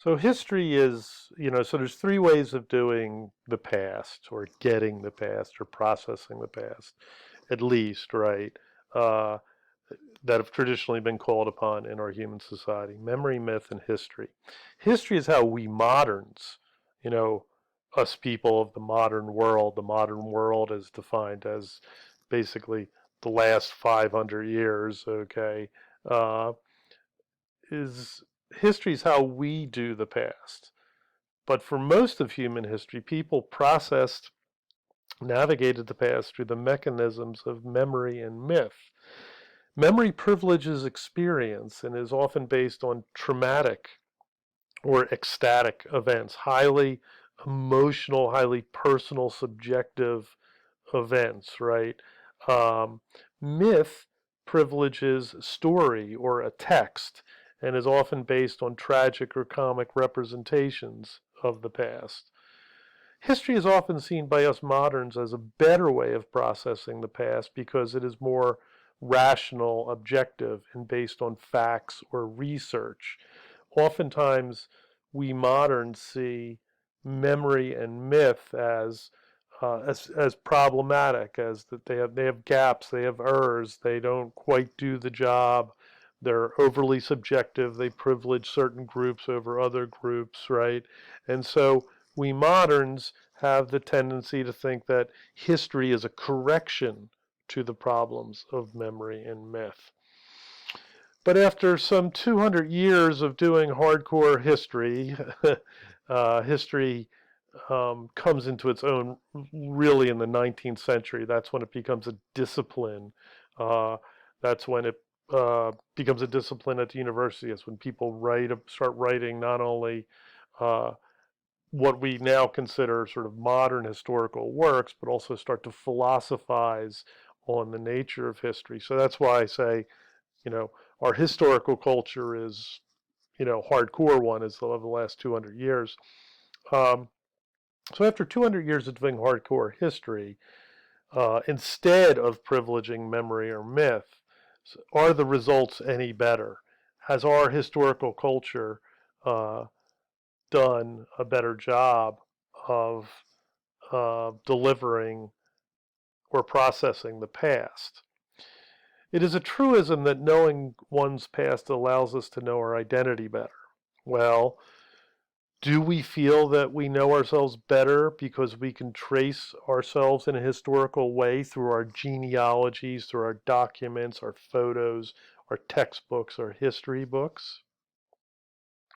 So history is, so there's three ways of doing the past or getting the past or processing the past, at least, right? Uh, that have traditionally been called upon in our human society: memory, myth, and history. History is how we moderns, you know, us people of the modern world is defined as basically the last 500 years, okay, uh, is history is how we do the past. But for most of human history, people processed, navigated the past through the mechanisms of memory and myth. Memory privileges experience and is often based on traumatic or ecstatic events, highly emotional, highly personal, subjective events, right? Um, Myth privileges story or a text and is often based on tragic or comic representations of the past. History is often seen by us moderns as a better way of processing the past because it is more rational, objective, and based on facts or research. Oftentimes, we moderns see memory and myth as problematic, as that they have gaps, they have errors, they don't quite do the job, they're overly subjective, they privilege certain groups over other groups, right? And so we moderns have the tendency to think that history is a correction to the problems of memory and myth. But after some 200 years of doing hardcore history, history comes into its own really in the 19th century. That's when it becomes a discipline. Uh, that's when it becomes a discipline at the university. It's when people start writing not only uh, what we now consider sort of modern historical works, but also start to philosophize on the nature of history. So that's why I say, you know, our historical culture is, hardcore one is of the last 200 years. Um, so after 200 years of doing hardcore history, instead of privileging memory or myth, are the results any better? Has our historical culture uh, done a better job of delivering or processing the past? It is a truism that knowing one's past allows us to know our identity better. Well, do we feel that we know ourselves better because we can trace ourselves in a historical way through our genealogies, through our documents, our photos, our textbooks, our history books?